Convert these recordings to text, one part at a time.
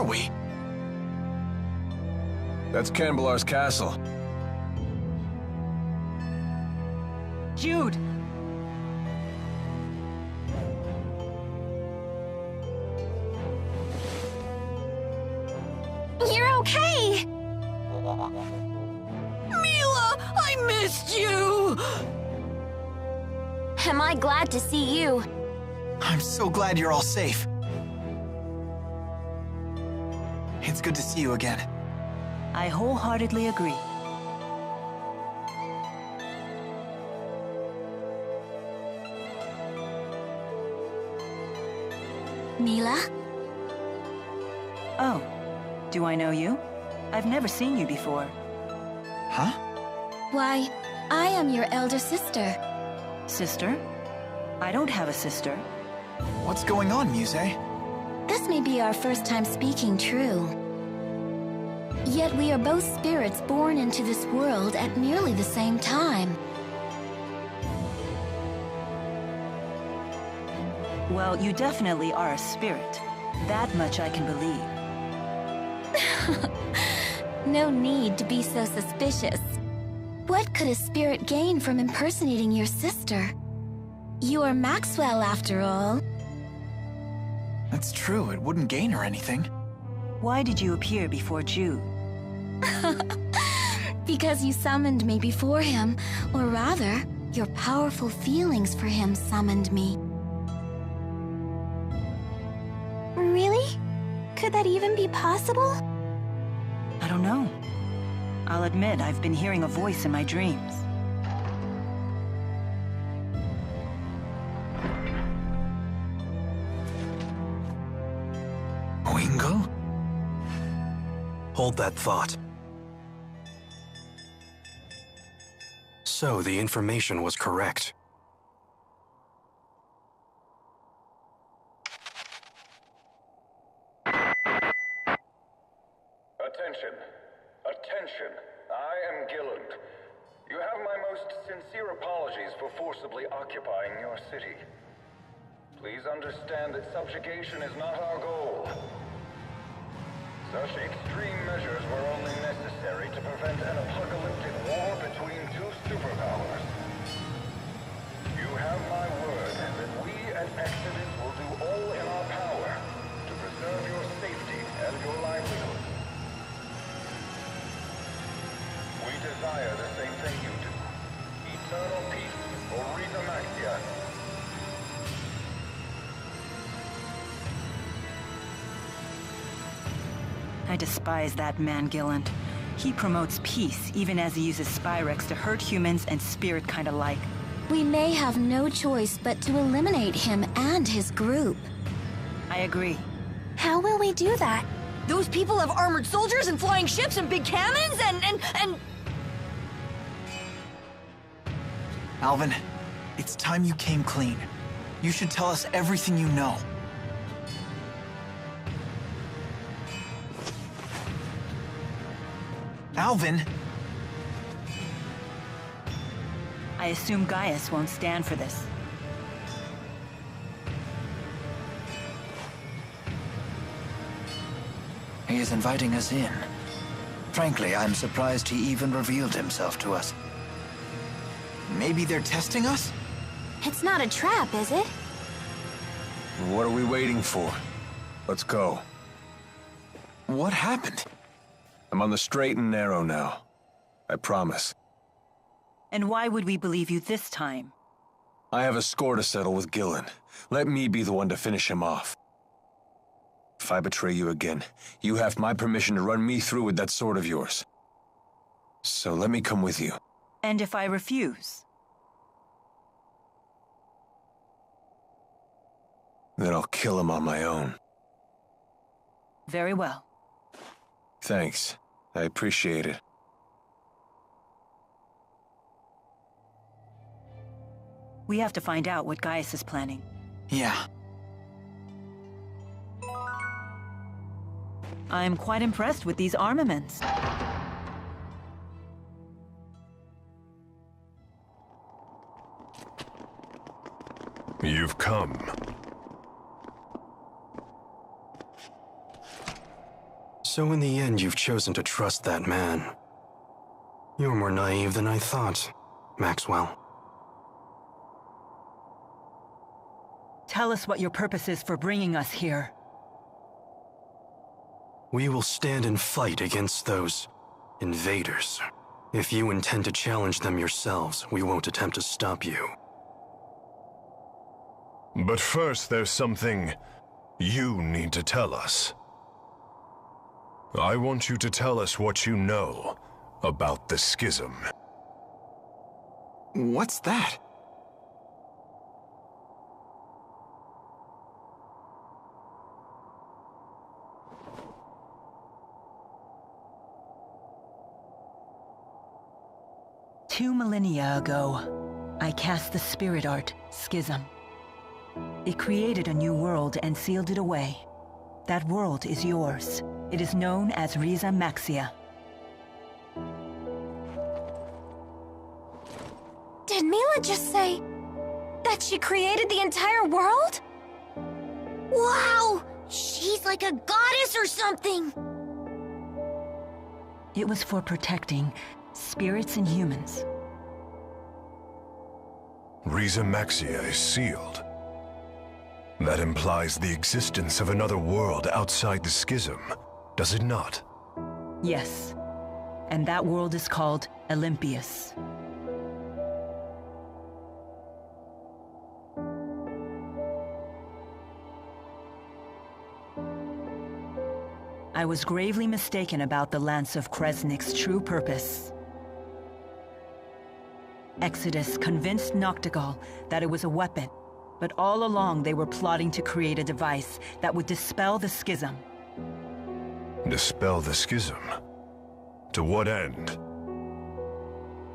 we? That's Canbelar's castle. Jude! You're okay! Mila, I missed you! Am I glad to see you? I'm so glad you're all safe. It's good to see you again. I wholeheartedly agree. Mila? Oh, do I know you? I've never seen you before. Huh? Why, I am your elder sister. Sister? I don't have a sister. What's going on, Muse? This may be our first time speaking true. Yet we are both spirits born into this world at nearly the same time. Well, you definitely are a spirit. That much I can believe. No need to be so suspicious. What could a spirit gain from impersonating your sister? You are Maxwell, after all. That's true, it wouldn't gain her anything. Why did you appear before Jude? Because you summoned me before him, or rather, your powerful feelings for him summoned me. Really? Could that even be possible? I don't know. I'll admit I've been hearing a voice in my dreams. Wingo? Hold that thought. So the information was correct. Attention. Attention. I am Gilland. You have my most sincere apologies for forcibly occupying your city. Please understand that subjugation is not our goal. Such extreme measures were only necessary to prevent an apocalyptic war between two superpowers. You have my word that we at Exodus will do all in our power to preserve your safety and your livelihood. We desire the same thing you do. Eternal peace for Rita Maxia. I despise that man, Gilland. He promotes peace, even as he uses Spyrex to hurt humans and spirit kind alike. We may have no choice but to eliminate him and his group. I agree. How will we do that? Those people have armored soldiers and flying ships and big cannons and... Alvin, it's time you came clean. You should tell us everything you know. Alvin! I assume Gaius won't stand for this. He is inviting us in. Frankly, I'm surprised he even revealed himself to us. Maybe they're testing us? It's not a trap, is it? What are we waiting for? Let's go. What happened? I'm on the straight and narrow now. I promise. And why would we believe you this time? I have a score to settle with Gillen. Let me be the one to finish him off. If I betray you again, you have my permission to run me through with that sword of yours. So let me come with you. And if I refuse? Then I'll kill him on my own. Very well. Thanks. I appreciate it. We have to find out what Gaius is planning. Yeah. I'm quite impressed with these armaments. You've come. So in the end, you've chosen to trust that man. You're more naive than I thought, Maxwell. Tell us what your purpose is for bringing us here. We will stand and fight against those invaders. If you intend to challenge them yourselves, we won't attempt to stop you. But first, there's something you need to tell us. I want you to tell us what you know about the schism. What's that? Two millennia ago, I cast the spirit art, Schism. It created a new world and sealed it away. That world is yours. It is known as Riza Maxia. Did Mila just say that she created the entire world? like a goddess or something! It was for protecting spirits and humans. Riza Maxia is sealed. That implies the existence of another world outside the schism, does it not? Yes. And that world is called Olympias. I was gravely mistaken about the Lance of Kresnik's true purpose. Exodus convinced Noctigal that it was a weapon, but all along they were plotting to create a device that would dispel the schism. Dispel the schism? To what end?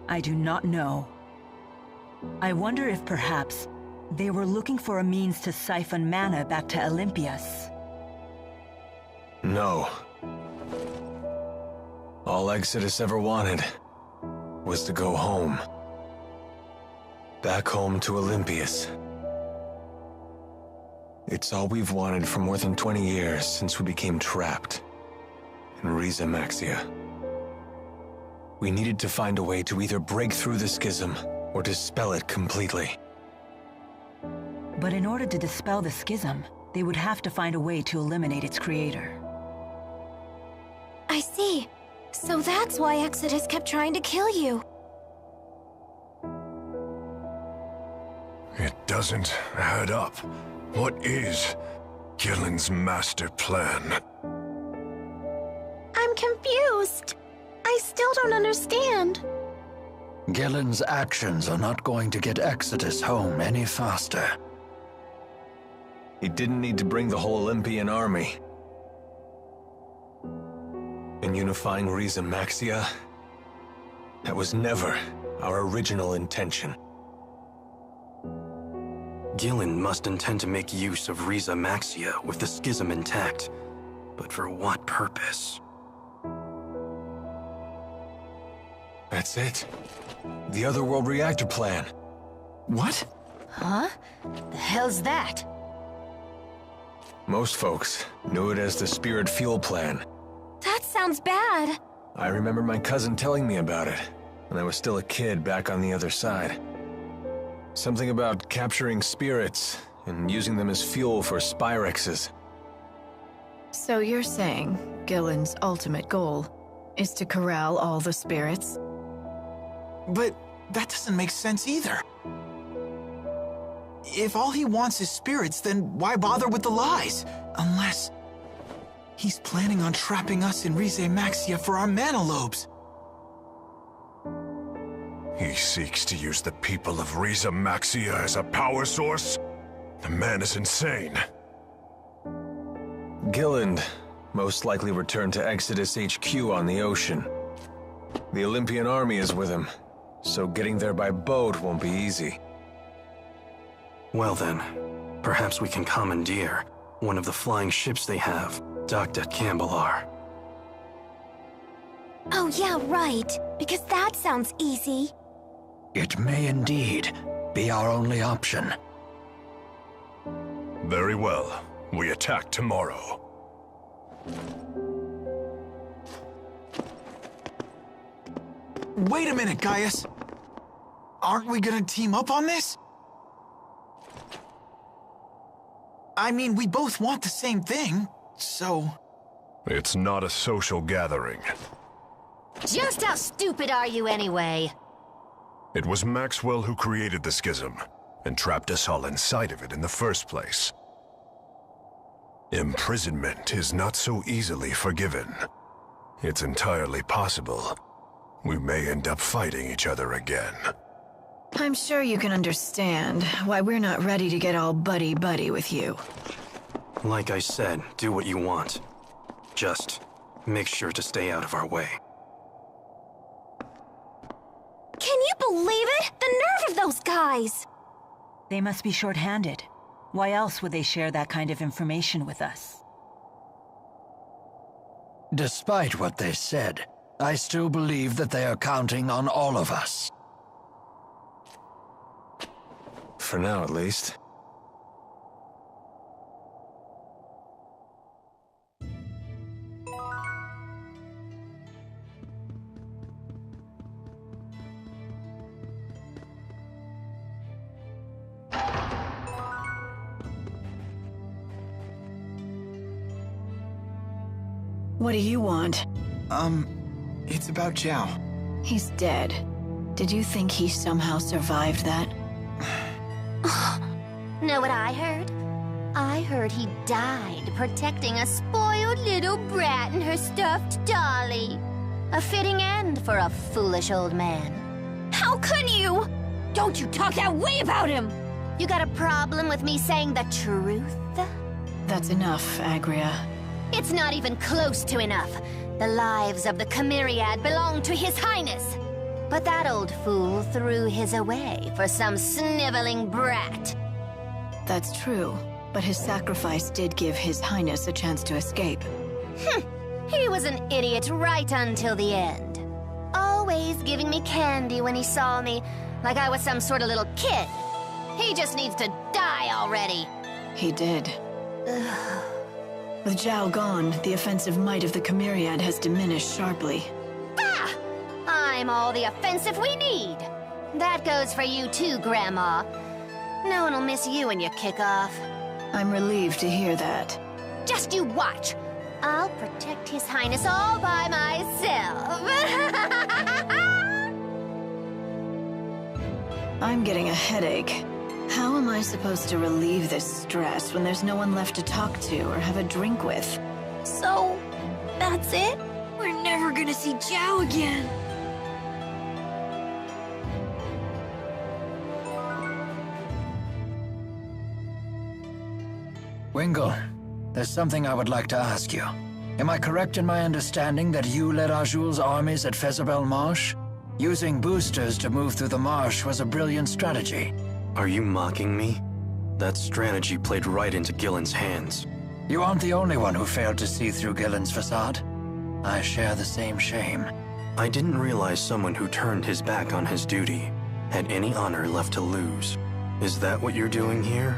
I do not know. I wonder if perhaps they were looking for a means to siphon mana back to Olympias. No. All Exodus ever wanted was to go home. Back home to Olympias. It's all we've wanted for more than 20 years since we became trapped in Riza Maxia. We needed to find a way to either break through the schism or dispel it completely. But in order to dispel the schism, they would have to find a way to eliminate its creator. I see. So that's why Exodus kept trying to kill you. It doesn't add up. What is Gillen's master plan? I'm confused. I still don't understand. Gillen's actions are not going to get Exodus home any faster. He didn't need to bring the whole Olympian army. In unifying Riza Maxia, that was never our original intention. Gillen must intend to make use of Riza Maxia with the schism intact. But for what purpose? That's it. The Otherworld reactor plan. What? Huh? The hell's that? Most folks knew it as the Spirit Fuel Plan. That sounds bad. I remember my cousin telling me about it when I was still a kid back on the other side. Something about capturing spirits and using them as fuel for Spyrexes. So you're saying Gillen's ultimate goal is to corral all the spirits? But that doesn't make sense either. If all he wants is spirits, then why bother with the lies? Unless he's planning on trapping us in Rize Maxia for our mana lobes. He seeks to use the people of Riza Maxia as a power source? The man is insane. Gilland most likely returned to Exodus HQ on the ocean. The Olympian army is with him, so getting there by boat won't be easy. Well then, perhaps we can commandeer one of the flying ships they have, docked at Cambalar. Oh yeah, right. Because that sounds easy. It may indeed be our only option. Very well. We attack tomorrow. Wait a minute, Gaius. Aren't we gonna team up on this? I mean, we both want the same thing, so... It's not a social gathering. Just how stupid are you anyway? It was Maxwell who created the schism, and trapped us all inside of it in the first place. Imprisonment is not so easily forgiven. It's entirely possible we may end up fighting each other again. I'm sure you can understand why we're not ready to get all buddy-buddy with you. Like I said, do what you want. Just make sure to stay out of our way. Can you believe it? The nerve of those guys! They must be short-handed. Why else would they share that kind of information with us? Despite what they said, I still believe that they are counting on all of us. For now, at least. What do you want? It's about Zhao. He's dead. Did you think he somehow survived that? Know what I heard? I heard he died protecting a spoiled little brat and her stuffed dolly. A fitting end for a foolish old man. How could you? Don't you talk that way about him! You got a problem with me saying the truth? That's enough, Agria. It's not even close to enough. The lives of the Chimeriad belong to His Highness. But that old fool threw his away for some sniveling brat. That's true, but his sacrifice did give His Highness a chance to escape. He was an idiot right until the end. Always giving me candy when he saw me, like I was some sort of little kid. He just needs to die already. He did. With Zhao gone, the offensive might of the Chimeriad has diminished sharply. Ah! I'm all the offensive we need. That goes for you too, Grandma. No one will miss you when you kick off. I'm relieved to hear that. Just you watch. I'll protect His Highness all by myself. I'm getting a headache. How am I supposed to relieve this stress when there's no one left to talk to or have a drink with? So, that's it? We're never gonna see Zhao again. Wingle, there's something I would like to ask you. Am I correct in my understanding that you led Azul's armies at Fezabel Marsh? Using boosters to move through the marsh was a brilliant strategy. Are you mocking me? That strategy played right into Gillen's hands. You aren't the only one who failed to see through Gillen's facade. I share the same shame. I didn't realize someone who turned his back on his duty had any honor left to lose. Is that what you're doing here?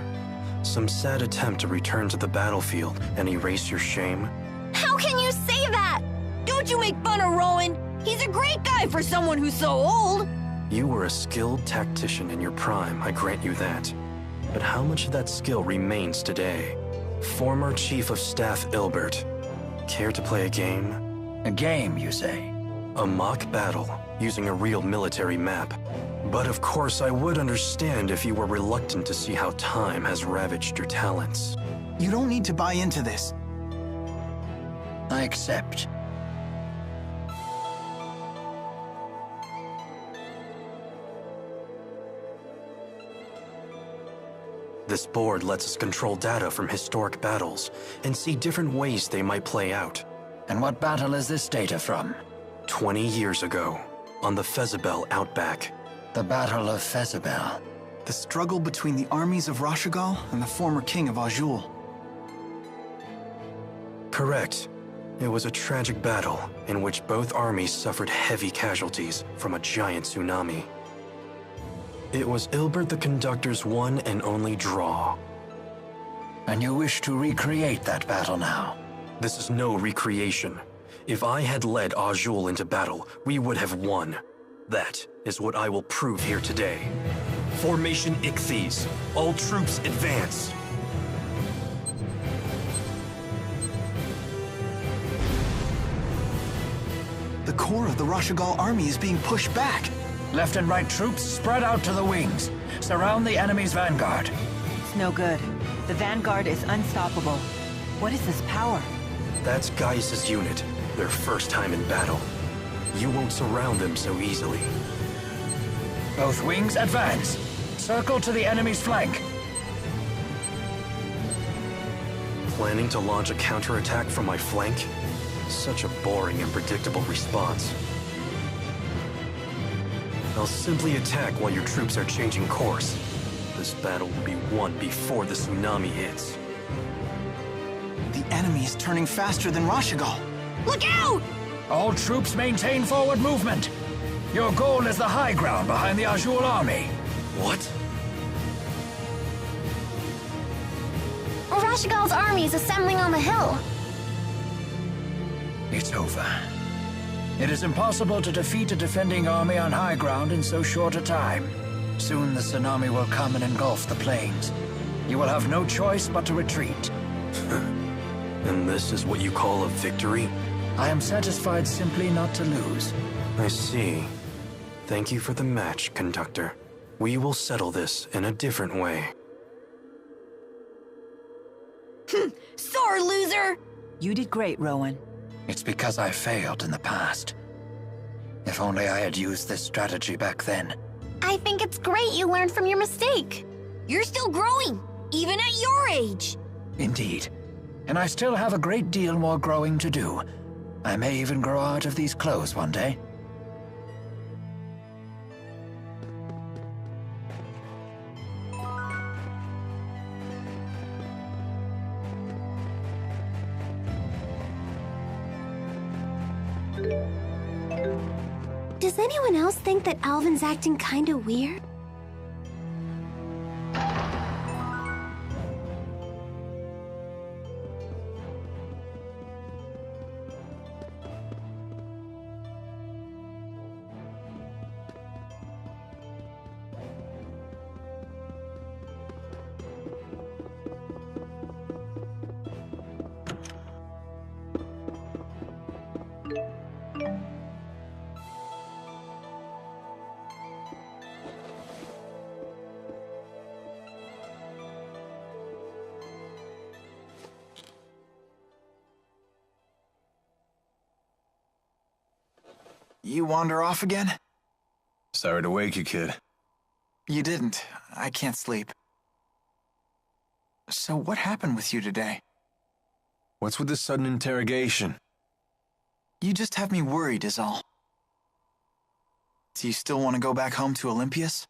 Some sad attempt to return to the battlefield and erase your shame? How can you say that? Don't you make fun of Rowan? He's a great guy for someone who's so old. You were a skilled tactician in your prime, I grant you that. But how much of that skill remains today? Former Chief of Staff Ilbert. Care to play a game? A game, you say? A mock battle, using a real military map. But of course I would understand if you were reluctant to see how time has ravaged your talents. You don't need to buy into this. I accept. This board lets us control data from historic battles and see different ways they might play out. And what battle is this data from? 20 years ago, on the Fezabel Outback. The Battle of Fezabel. The struggle between the armies of Rashagal and the former king of Azul. Correct. It was a tragic battle in which both armies suffered heavy casualties from a giant tsunami. It was Ilbert the Conductor's one and only draw. And you wish to recreate that battle now? This is no recreation. If I had led Azul into battle, we would have won. That is what I will prove here today. Formation Ichthyes. All troops advance. The core of the Rashagal army is being pushed back. Left and right troops spread out to the wings. Surround the enemy's vanguard. It's no good. The vanguard is unstoppable. What is this power? That's Gaius' unit. Their first time in battle. You won't surround them so easily. Both wings advance. Circle to the enemy's flank. Planning to launch a counterattack from my flank? Such a boring and predictable response. I'll simply attack while your troops are changing course. This battle will be won before the tsunami hits. The enemy is turning faster than Rashagal. Look out! All troops maintain forward movement. Your goal is the high ground behind the Azul army. What? Rashagal's army is assembling on the hill. It's over. It is impossible to defeat a defending army on high ground in so short a time. Soon the tsunami will come and engulf the plains. You will have no choice but to retreat. And this is what you call a victory? I am satisfied simply not to lose. I see. Thank you for the match, conductor. We will settle this in a different way. Sore loser! You did great, Rowan. It's because I failed in the past. If only I had used this strategy back then. I think it's great you learned from your mistake. You're still growing, even at your age. Indeed. And I still have a great deal more growing to do. I may even grow out of these clothes one day. Does anyone else think that Alvin's acting kinda weird? You wander off again? Sorry to wake you, kid. You didn't. I can't sleep. So what happened with you today? What's with this sudden interrogation? You just have me worried is all. Do you still want to go back home to Olympias?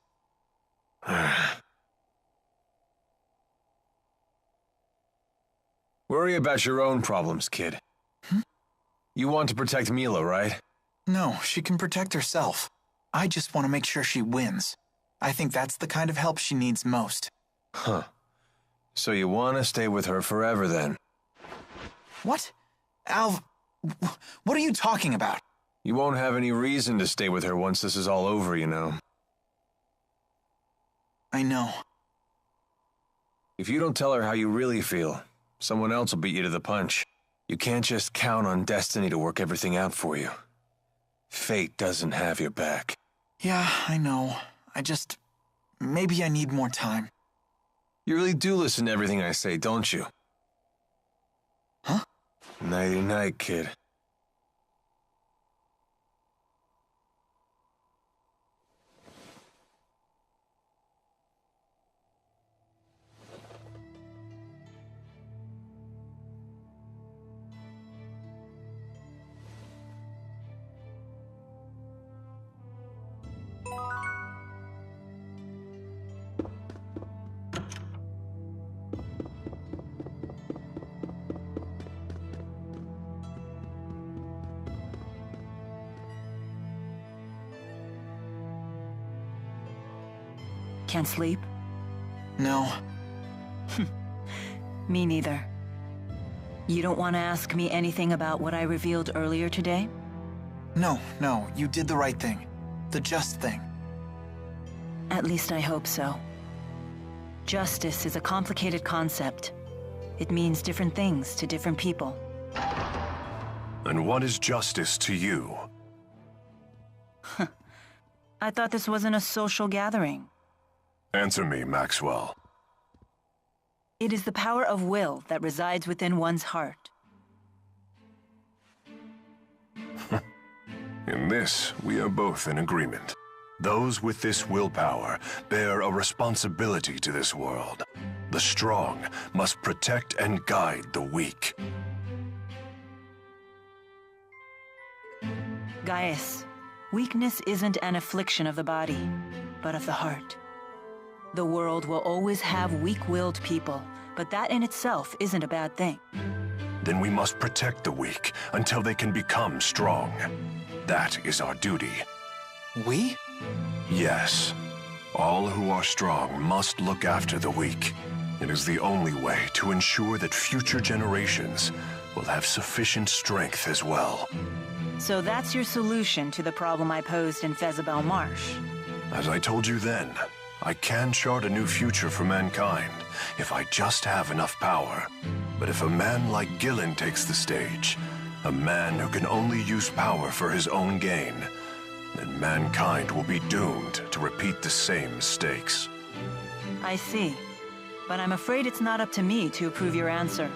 Worry about your own problems, kid. You want to protect Mila, right? No, she can protect herself. I just want to make sure she wins. I think that's the kind of help she needs most. Huh. So you want to stay with her forever, then? What? Alv, what are you talking about? You won't have any reason to stay with her once this is all over, you know. I know. If you don't tell her how you really feel, someone else will beat you to the punch. You can't just count on destiny to work everything out for you. Fate doesn't have your back. Yeah, I know. Maybe I need more time. You really do listen to everything I say, don't you? Huh? Nighty-night, kid. Can't sleep? No. Me neither. You don't want to ask me anything about what I revealed earlier today? No, you did the right thing. The just thing. At least I hope so. Justice is a complicated concept. It means different things to different people. And what is justice to you? I thought this wasn't a social gathering. Answer me, Maxwell. It is the power of will that resides within one's heart. In this, we are both in agreement. Those with this willpower bear a responsibility to this world. The strong must protect and guide the weak. Gaius, weakness isn't an affliction of the body, but of the heart. The world will always have weak-willed people, but that in itself isn't a bad thing. Then we must protect the weak until they can become strong. That is our duty. We? Yes. All who are strong must look after the weak. It is the only way to ensure that future generations will have sufficient strength as well. So that's your solution to the problem I posed in Fezabel Marsh. As I told you then, I can chart a new future for mankind if I just have enough power. But if a man like Gillen takes the stage, A man who can only use power for his own gain. Then mankind will be doomed to repeat the same mistakes. I see. But I'm afraid it's not up to me to approve your answer.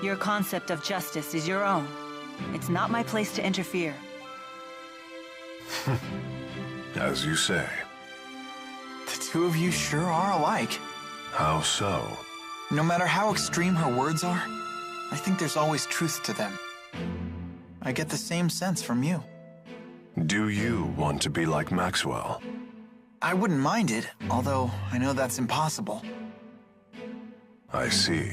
Your concept of justice is your own. It's not my place to interfere. As you say. The two of you sure are alike. How so? No matter how extreme her words are, I think there's always truth to them. I get the same sense from you. Do you want to be like Maxwell? I wouldn't mind it, although I know that's impossible. I see.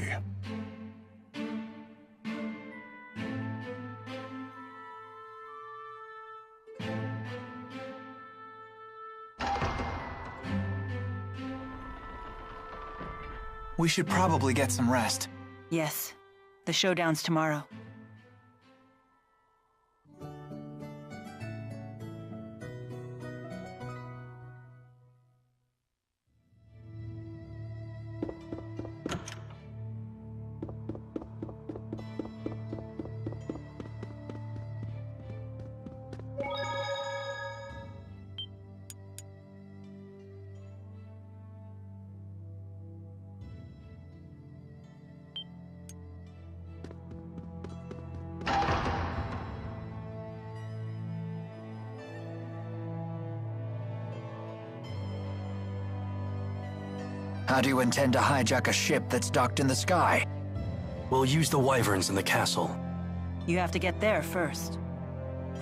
We should probably get some rest. Yes. The showdown's tomorrow. How do you intend to hijack a ship that's docked in the sky? We'll use the wyverns in the castle. You have to get there first.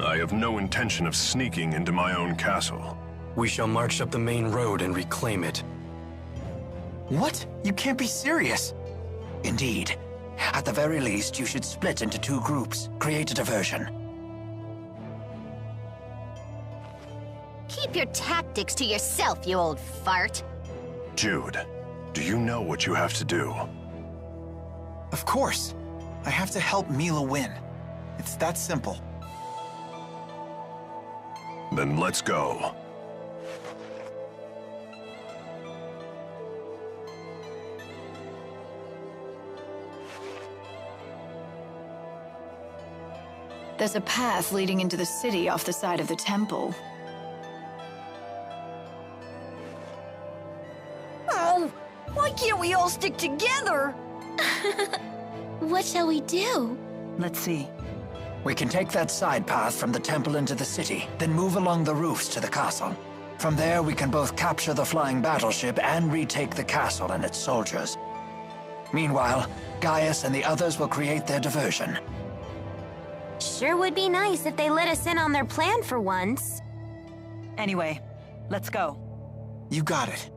I have no intention of sneaking into my own castle. We shall march up the main road and reclaim it. What? You can't be serious. Indeed. At the very least, you should split into two groups. Create a diversion. Keep your tactics to yourself, you old fart. Jude, do you know what you have to do? Of course. I have to help Mila win. It's that simple. Then let's go. There's a path leading into the city off the side of the temple. Oh, why can't we all stick together? What shall we do? Let's see. We can take that side path from the temple into the city, then move along the roofs to the castle. From there, we can both capture the flying battleship and retake the castle and its soldiers. Meanwhile, Gaius and the others will create their diversion. Sure would be nice if they let us in on their plan for once. Anyway, let's go. You got it.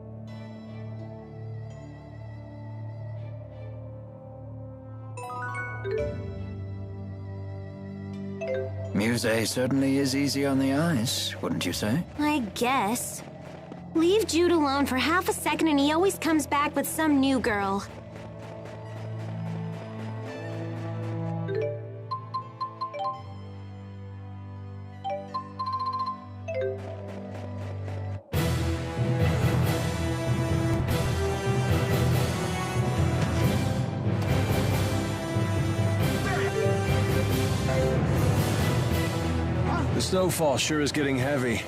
Musée certainly is easy on the eyes, wouldn't you say? I guess. Leave Jude alone for half a second and he always comes back with some new girl. The snowfall sure is getting heavy.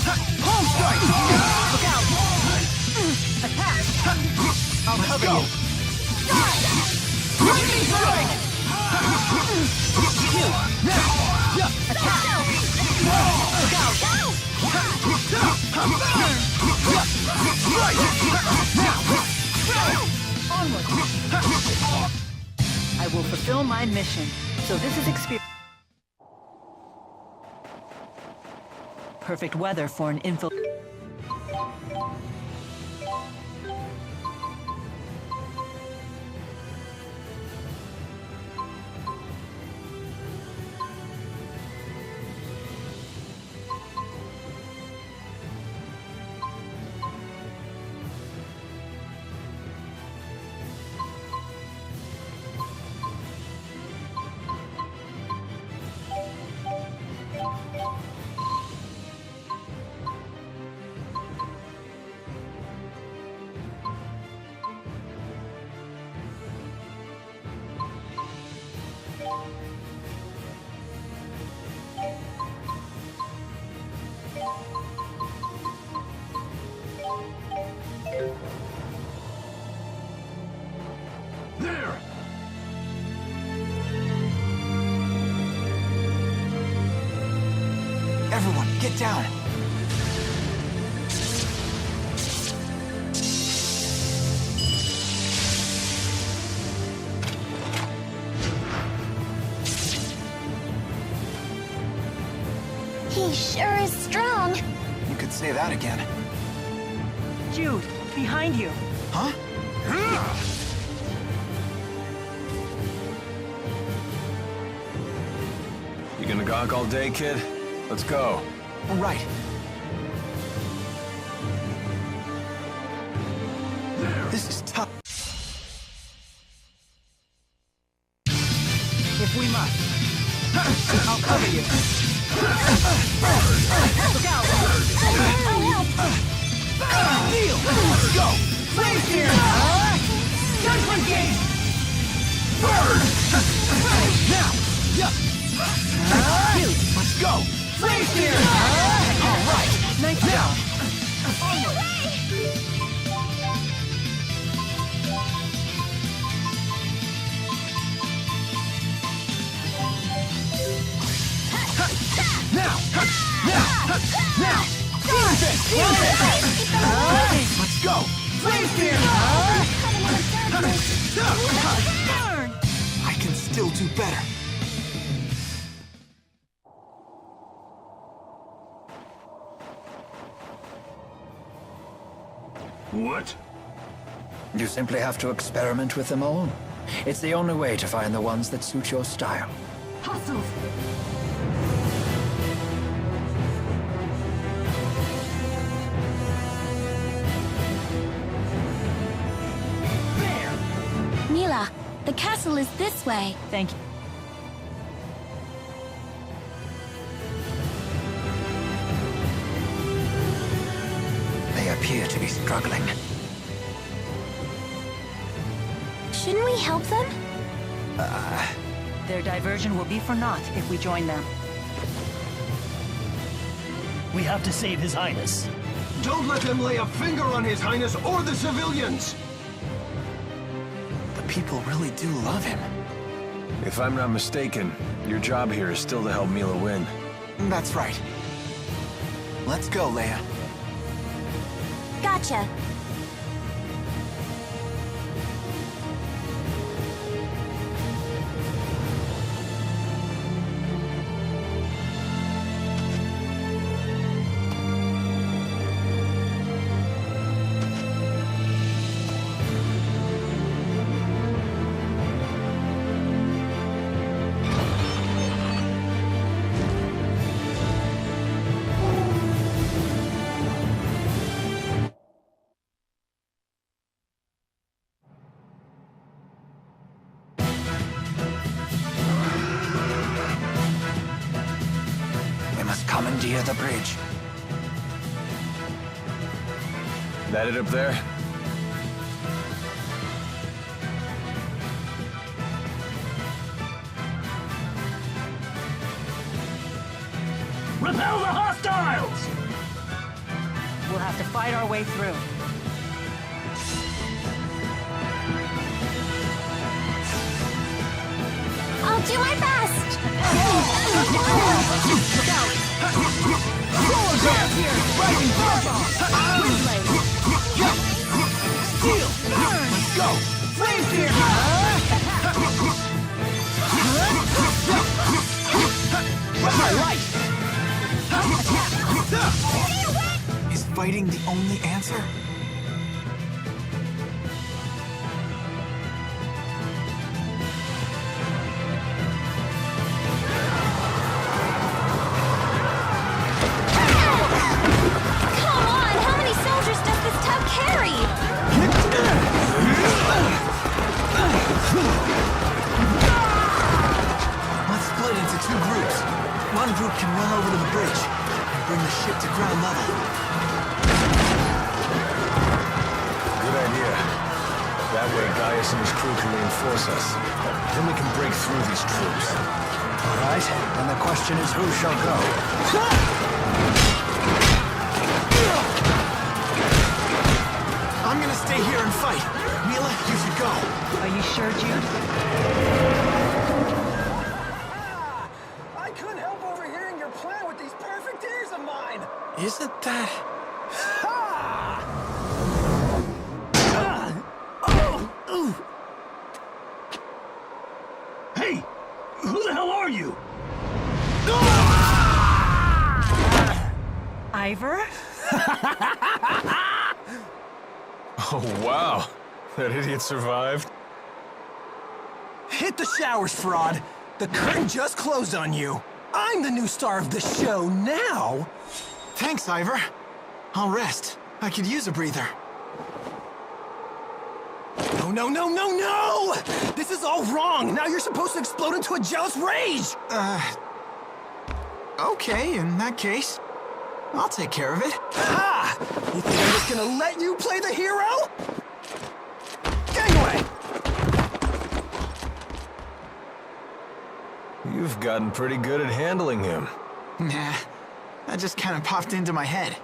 Home strike! Look out! Attack! I'll cover you. Lightning strike! Now! Attack! Look out! Onward! I will fulfill my mission. So this is experience. Perfect weather for an info. There! Everyone, get down! He sure is strong. You could say that again. Jude, behind you. Huh? You gonna gawk all day, kid? Let's go. Right. This is tough. If we must. I'll cover you. Look out! Deal! Let's go! Flame here! Judgment gate! Burn! Now! Dude, Let's go! flame here! All right! Nice Now! Now! Now! Use it! Let's go! Flame here! I can still do better. What? You simply have to experiment with them all. It's the only way to find the ones that suit your style. Hustles! Mila, the castle is this way. Thank you. They appear to be struggling. Shouldn't we help them? Their diversion will be for naught if we join them. We have to save His Highness. Don't let them lay a finger on His Highness or the civilians! The people really do love him. If I'm not mistaken, your job here is still to help Mila win. That's right. Let's go, Leia. Gotcha. Commandeer the bridge. That it up there? Repel the hostiles! We'll have to fight our way through. I'll do my best! Steel! Let's go! Flame here! My light! Is fighting the only answer? Let's split into two groups. One group can run over to the bridge and bring the ship to ground level. Good idea. That way Gaius and his crew can reinforce us. Then we can break through these troops. All right, and the question is who shall go? I'm gonna stay here and fight. Mila, you should go. Are you sure, Jude? I couldn't help overhearing your plan with these perfect ears of mine! Isn't that... Hey! Who the hell are you? Ivor? Oh, wow. That idiot survived. Hit the showers, fraud! The curtain just closed on you! I'm the new star of the show now! Thanks, Ivor. I'll rest. I could use a breather. No, no, no, no, no! This is all wrong! Now you're supposed to explode into a jealous rage! Okay, in that case, I'll take care of it. Ha! You think I'm just gonna let you play the hero? Gangway! You've gotten pretty good at handling him. Nah, that just kind of popped into my head.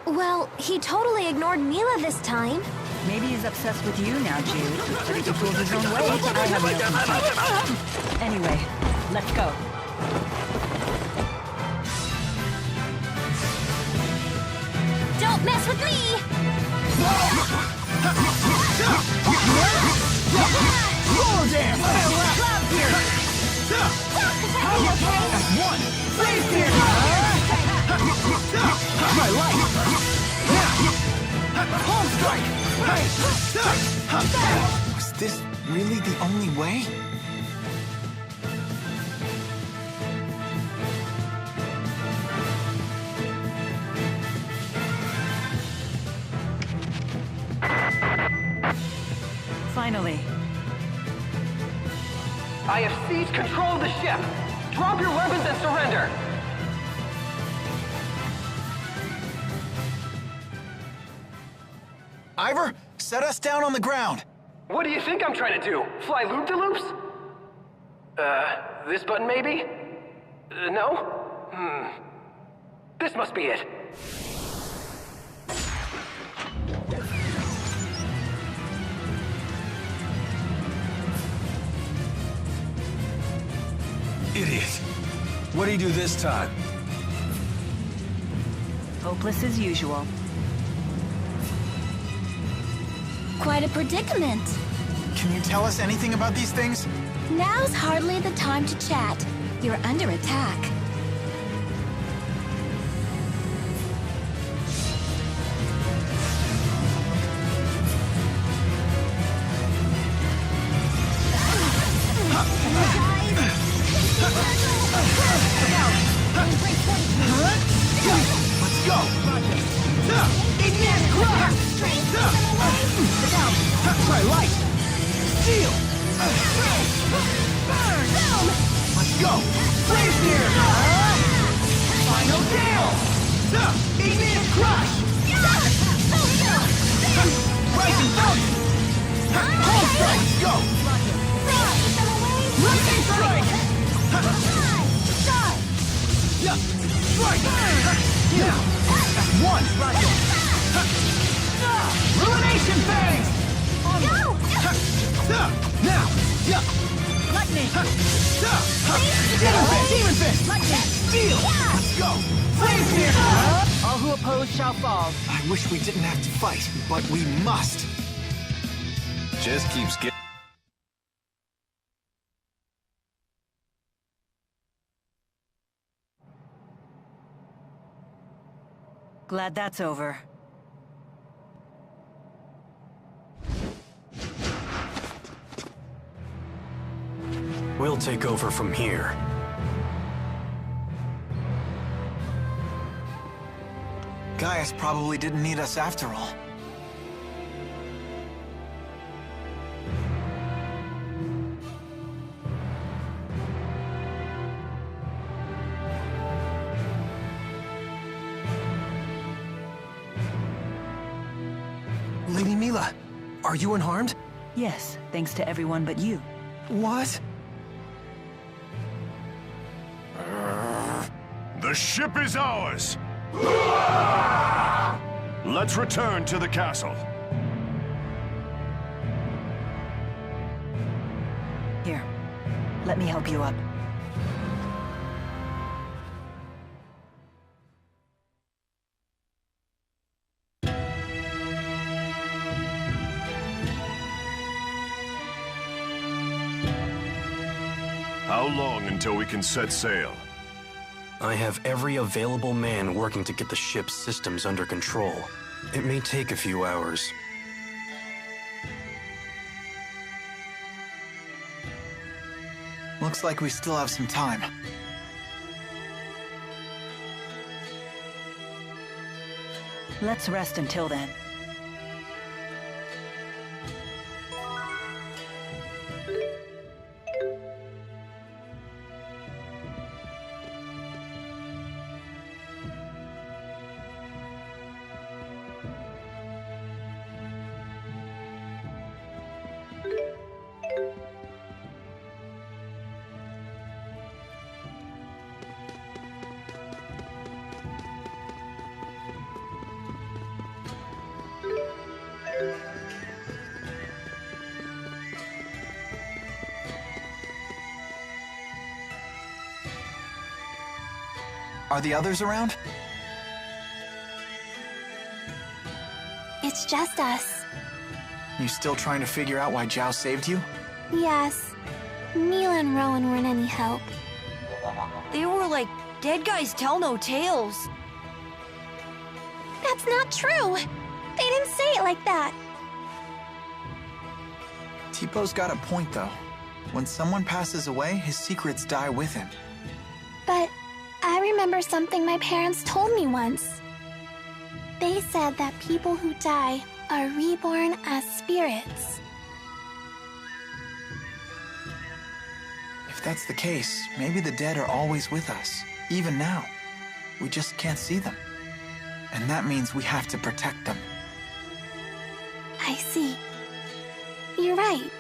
Well, he totally ignored Mila this time. Maybe he's obsessed with you now, Jude. But if he pulls his own weight, I have no complaint. Anyway, let's go. Don't mess with me! Roller dance! Cloud here! How you okay? One! Freeze here! My light! Home strike! Was this really the only way? Finally. I have seized control of the ship! Drop your weapons and surrender! Ivor, set us down on the ground. What do you think I'm trying to do? Fly loop-de-loops? This button maybe? No? This must be it. Idiot. What do you do this time? Hopeless as usual. Quite a predicament. Can you tell us anything about these things? Now's hardly the time to chat. You're under attack. Let's go! My light! Steel! Burn! Let's go! Blaze here! Final gale! Igneous crush! Rising thunder! Home strike! Let's go! Lightning strike! Strike! One! Ruination phase! Go! Now! Lightning! Demon fist! Lightning! Deal! Let's go! Flame spear! All who oppose shall fall. I wish we didn't have to fight, but we must. Just keeps getting... Glad that's over. We'll take over from here. Gaius probably didn't need us after all. Lady Mila, are you unharmed? Yes, thanks to everyone but you. What? The ship is ours! Let's return to the castle. Here, let me help you up. How long until we can set sail? I have every available man working to get the ship's systems under control. It may take a few hours. Looks like we still have some time. Let's rest until then. Are the others around? It's just us. You still trying to figure out why Zhao saved you? Yes. Mila and Rowan weren't any help. They were like, dead guys tell no tales. That's not true. They didn't say it like that. Tipo's got a point, though. When someone passes away, his secrets die with him. But I remember something my parents told me once. They said that people who die are reborn as spirits. If that's the case, maybe the dead are always with us, even now. We just can't see them. And that means we have to protect them. I see. You're right.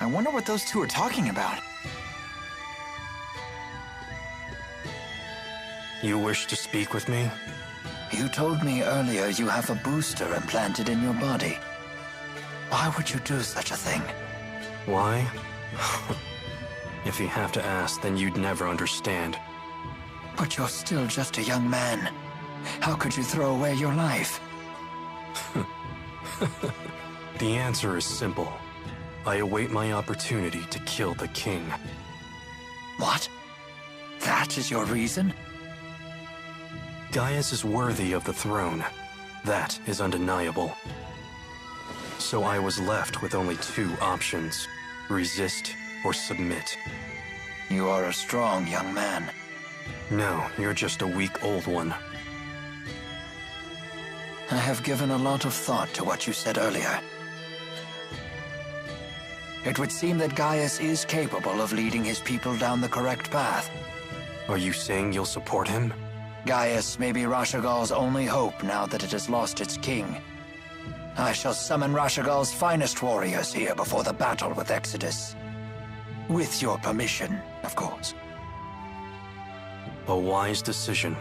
I wonder what those two are talking about. You wish to speak with me? You told me earlier you have a booster implanted in your body. Why would you do such a thing? Why? If you have to ask, then you'd never understand. But you're still just a young man. How could you throw away your life? The answer is simple. I await my opportunity to kill the king. What? That is your reason? Gaius is worthy of the throne. That is undeniable. So I was left with only two options: resist or submit. You are a strong young man. No, you're just a weak old one. I have given a lot of thought to what you said earlier. It would seem that Gaius is capable of leading his people down the correct path. Are you saying you'll support him? Gaius may be Rashagal's only hope now that it has lost its king. I shall summon Rashagal's finest warriors here before the battle with Exodus. With your permission, of course. A wise decision.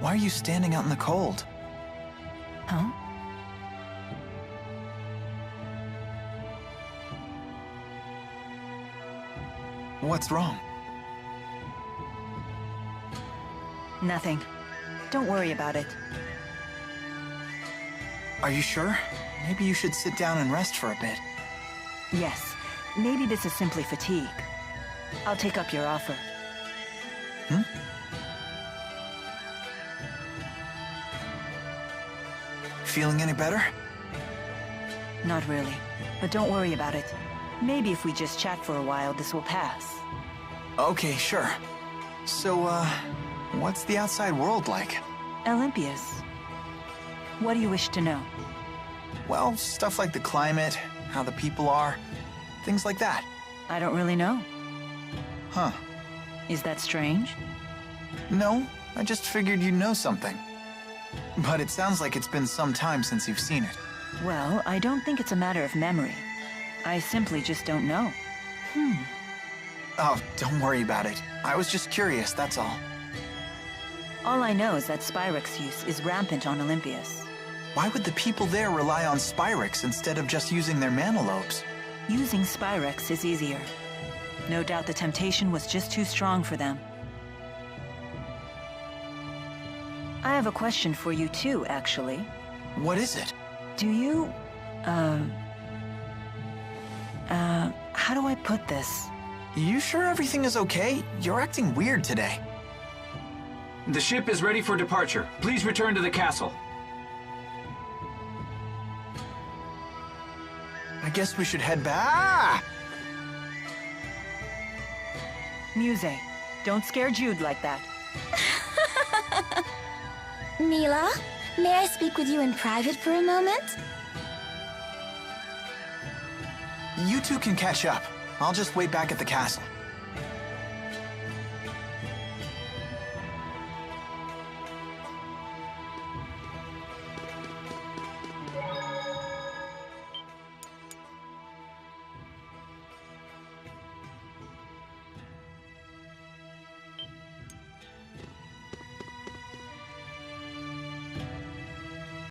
Why are you standing out in the cold? Huh? What's wrong? Nothing. Don't worry about it. Are you sure? Maybe you should sit down and rest for a bit. Yes, maybe this is simply fatigue. I'll take up your offer. Hmm? Feeling any better? Not really, but don't worry about it. Maybe if we just chat for a while, this will pass. Okay, sure. So, what's the outside world like? Olympias. What do you wish to know? Well, stuff like the climate, how the people are, things like that. I don't really know. Huh. Is that strange? No, I just figured you'd know something. But it sounds like it's been some time since you've seen it. Well, I don't think it's a matter of memory. I simply just don't know. Oh, don't worry about it. I was just curious, that's all. All I know is that Spyrex use is rampant on Olympias. Why would the people there rely on Spyrex instead of just using their manalobes? Using Spyrex is easier. No doubt the temptation was just too strong for them. I have a question for you too, actually. What is it? Do you, how do I put this? You sure everything is okay? You're acting weird today. The ship is ready for departure. Please return to the castle. I guess we should head back. Muse, don't scare Jude like that. Mila, may I speak with you in private for a moment? You two can catch up. I'll just wait back at the castle.